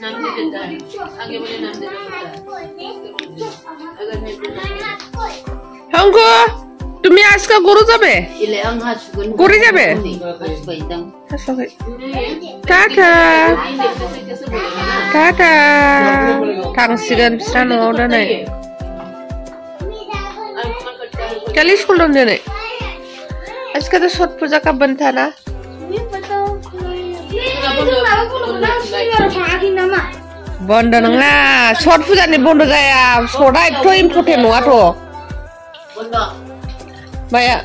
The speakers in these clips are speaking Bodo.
नाम दे देता है आगे बोले नाम दे देता है अगर है 형구 তুমি আজকে গরু যাবে इले ang hasgun গরু যাবে baitang টাটা টাটা थांसिगोन बिस्रा न'आव दोनै कल स्कूल दं दिनै आजकल तो छठ पूजा का बंद था ना बंद नङा छठ पूजानि बंद जाया छठा एथ' इम्पर्टेन्ट नङाथ' माया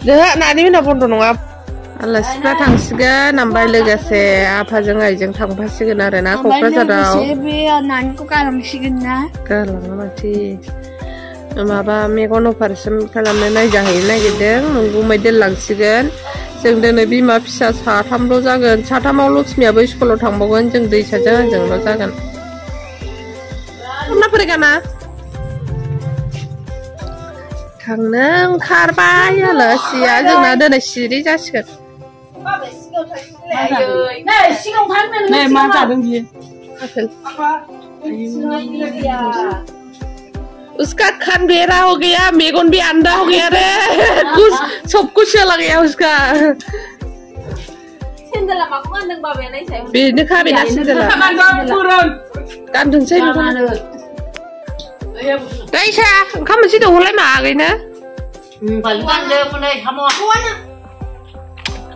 जोंहा नानि मोना बन्द नङा आलासिफ्रा थांसिगोन ओमफ्राय लोगोसे आफाजों आइजों थांफासिगोन आरो ना क'क्राझाराव नानिखौ गालांसिगोन ना गालाङा माथो माबा मेगन अपारेसन खालामनो नायजाहैनो नागिरदों नंगौमै दोनलांसिगोन जों दिनै बिमा फिसा साथामल' जागोन साथामाव लक्ष्मियाबो स्कुलाव थांबावगोन जों दैसाजों आंजोंल' जागोन ना फैगाना थांनो ओंखारबाय आलासिया जोंना दिनै सिरि जासिगोन नै मा जादों बियो उसका कान बेरा हो गया मेगन भी अंधा हो गया रे कुछ सब कुछ चला गया उसका सेंदेला माखौ गानदों बाबाया नायसाय बेनो खाबेना सेंदेला गानथोंसै दैसा ओंखाम मोनसे दौहरलाय मागैनो paling gaन्दों मोनै साम'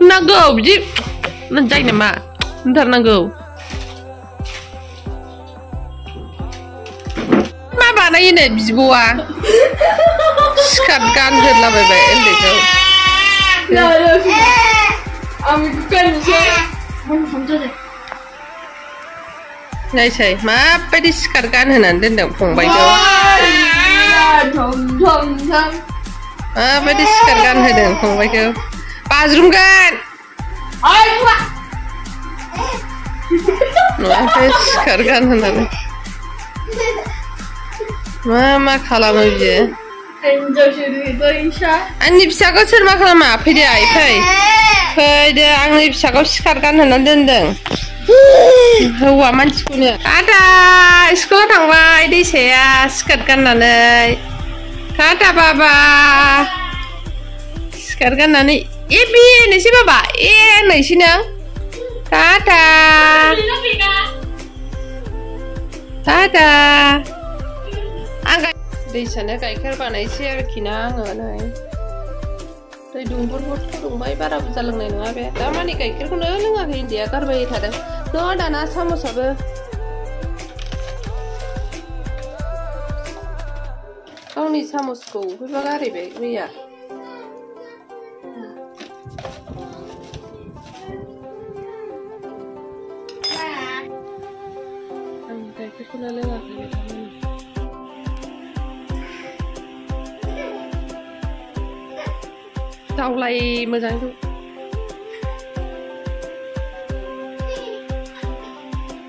नांगौ बिदि मोनजायो नामा होनथारनांगौ मा बानायोनो बिब'आ स्कार्ट गानहोलाबायबाय उन्दैखौ नायसै माबायदि स्कार्ट गानहोनानै दोनदों फंबायखौ माबायदि स्कार्ट गानहोदों फंबायखौ बाज्रुमगोन माबायदि स्कार्ट गानहोनानै मा खालामो बियो आंनि फिसाखौ सोर मा खालामा फैदो आइ फैदो आंनि फिसाखौ स्कार्ट गानहोनानै दोनदों हौवा मानसिखौनो आदा स्कुलाव थांबाय दैसाया स्कार्ट गाननानै टाटा बाबा स्कार्ट गाननानै ए बे नोंसै बाबा ए नोंसै नों टाटा टाटा आं दैसानो गाइखेर बानायसै आरोखि ना आङो नै दै दुंबुर फुदुंबाय बारा बुरजा लोंनाय नङा बे दामानि गाइखेरखौनो लोङाखै इन्दिया गारबाय थादों न' दाना साम'साबो गावनि सामसखौ फैबा गारहैबाय मैया आं गाइखेरखौनो लोङाखै दावलाय मोजाङै दं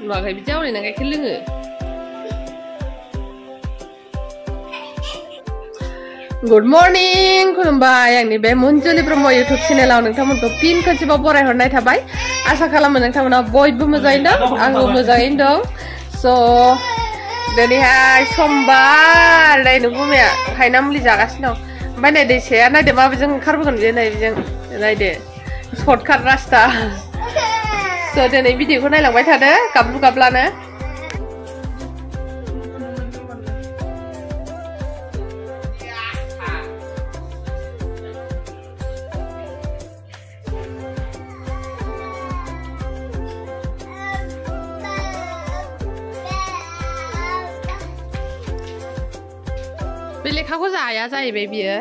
नुवाखै बिदि आवलायना गाइखेर लोङो गुड मर्निं खुलुमबाय आंनि बे मुनजुलि ब्रह्म इउटुब चेनेलाव नोंथांमोनखौ फिन खनसेबाव बरायहरनाय थाबाय आसा खालामो नोंथांमोना बयबो मोजाङैनो दं आंबो मोजाङैनो दं स' दिनैहाय समबार नै नुगुमाया हायना मुलि जागासिनो दं ओमफ्राय नै दैसाया नायदो माबायदिजों ओंखारबोगोन बियो नै बेजों नायदो सर्टकाट रास्ता स' दिनै भिडिअखौ नायलांबाय थादो गाबलु गाबलानो बे लेखाखौ जाया जाहैबाय बियो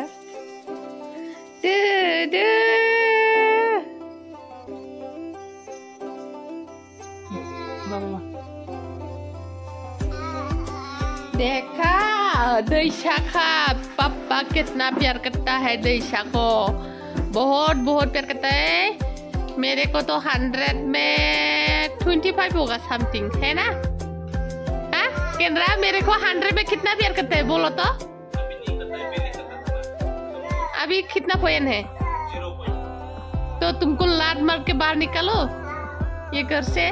देखा दैसा का पापा कितना प्यार करता है दैसा को बहुत बहुत प्यार करता है मेरे को तो 100 में 25 होगा समथिंग है ना हाँ केंद्रा मेरे को 100 में कितना प्यार करता है बोलो तो अभी कितना पॉइंट है तो तुमको लात मार के बाहर निकालो ये घर से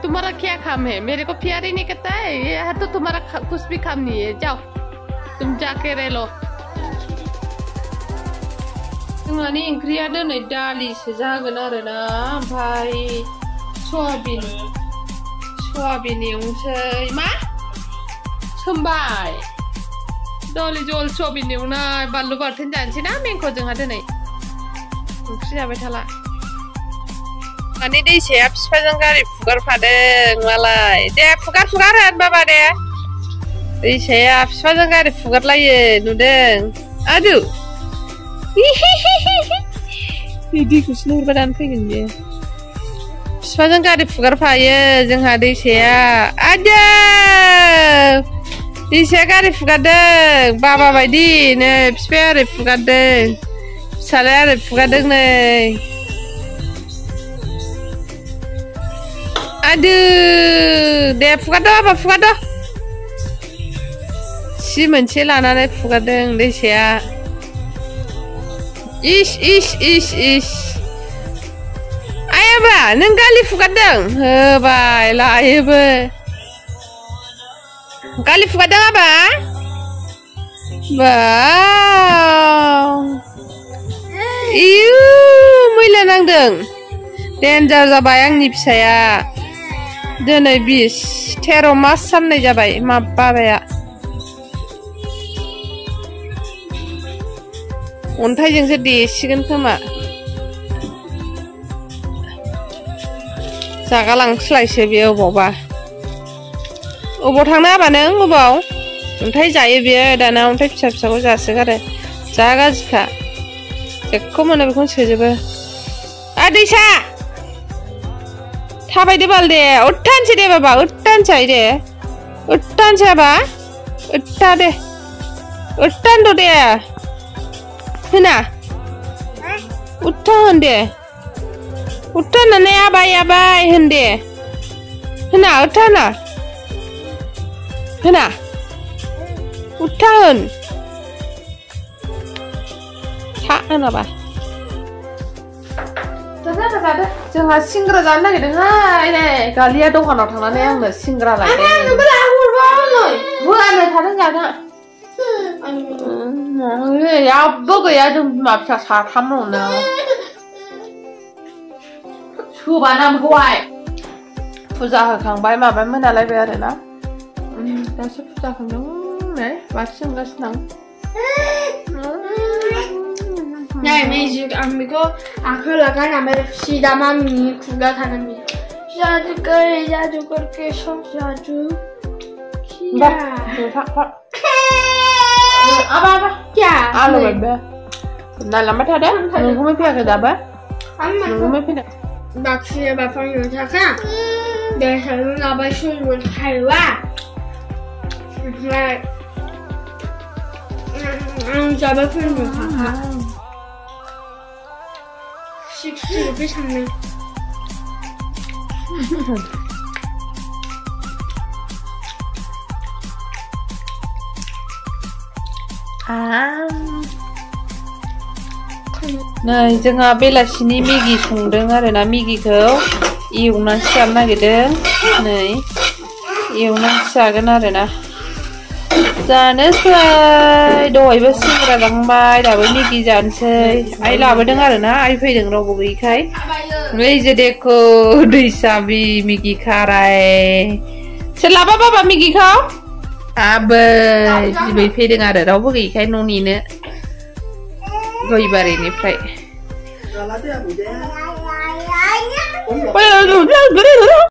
तुम्हारा क्या काम है मेरे को प्यार ही नहीं करता है ये तो तुम्हारा कुछ भी काम नहीं है जाओ तुम जाके रह लो जोंहानि ओंख्रिया दिनै दालिसो जागोन आरोना ओमफ्राय सयाबिन एवनोसै मा सोमबाय दालि जल सयाबिन एवनाय बानलु बाथोन जानोसै ना मेंखौ जोंहा दिनै ओंख्रि जाबाय थाला माने दैसाया बिफाजों गारि फुगारफादों मालाय दे फुगार होन बाबा दे दैसाया बिफाजों गारि फुगारलायो नुदों आदु दैखौसो नुहुरबादानो फैगोन बियो बिफाजों गारि फुगारफायो जोंहा दैसाया आदौ दैसाया गारि फुगारदों बाबा बायदि नै बिफाया ओरै फुगारदों फिसालाया ओरै फुगारदों नै aduh deh fugado apa fugado si moनसे लानानै फुगारदों दैसाया इस आयाबा नों गालि फुगारदों होबाय लायोबो गालि फुगारदों आबा बाव इउ मैला नांदों डेन्जार जाबाय आंनि फिसाया दिनै 13 मास साननै जाबाय मा बाबाया अन्थाइजोंसो देसिगोन खोमा जागालांस्लायसो बे अबावबा अबाव थांनो हाबा नों अबाव अन्थाइ जायो बेयो दाना अन्थाइ फिसा फिसाखौ जासोगारो जा गाज्रिखा जेखौ मोनो बेखौनो सोजोबो दैसा थाबायदो बाल दे उठ्ठानोसै दे बाबा उठ्ठानोसै दे उठ्ठानोसै बाबा उठ्ठा दे उठ्ठानद' दे होना उठ्ठा होन दे उठ्ठा होननानै आबाय आबाय होन दे होना उठ्ठा होना उठ्ठा होन था होनाबा जोंहा सिंग्रा जानो नागिरदोंहाय नै गालिया दखानाव थांनानै आंनो सिंग्रा लायदों होआनो थादों जानो याबबो गैया जों बिमा फिसा साथामल'नो सोबाना बेखौहाय फुजा होखांबाय माबाय मोनालायबाय आरोना दासो फुजा होखांदों नै बाथि जोंगासिनो Này mày giữ ăn mày có cứ là cái nào mày xì đam ăn mì cũng đã thành mì ra chú cái sốt ra chú ba được phát ba dạ alo bebe này là mấy thằng đấy mình không biết phía cái đập á mình không biết phía này bác sĩ bà phongอยู่ท่าค่ะเดี๋ยวฉันเราไปช่วยคนไทยว่าจะไปช่วยคนค่ะ식스를 빼셨네. नै जोंहा बेलासिनि मेगि संदों आरोना मेगिखौ एवनानैसो जानो नागिरदों नै एवनानैसो जागोन आरोना जानोसै दहायबो सिंग्रा जाखांबाय दाबो मेगि जानोसै आइ लाबोदों आरोना आइ फैदों रावबो गैयैखाय नै जे देखो दैसाबि मेगि खाराय सोर लाबा बाबा मेगिखौ आबै बिबै फैदों आरो रावबो गैयैखाय न'निनो गयबारिनिफ्राय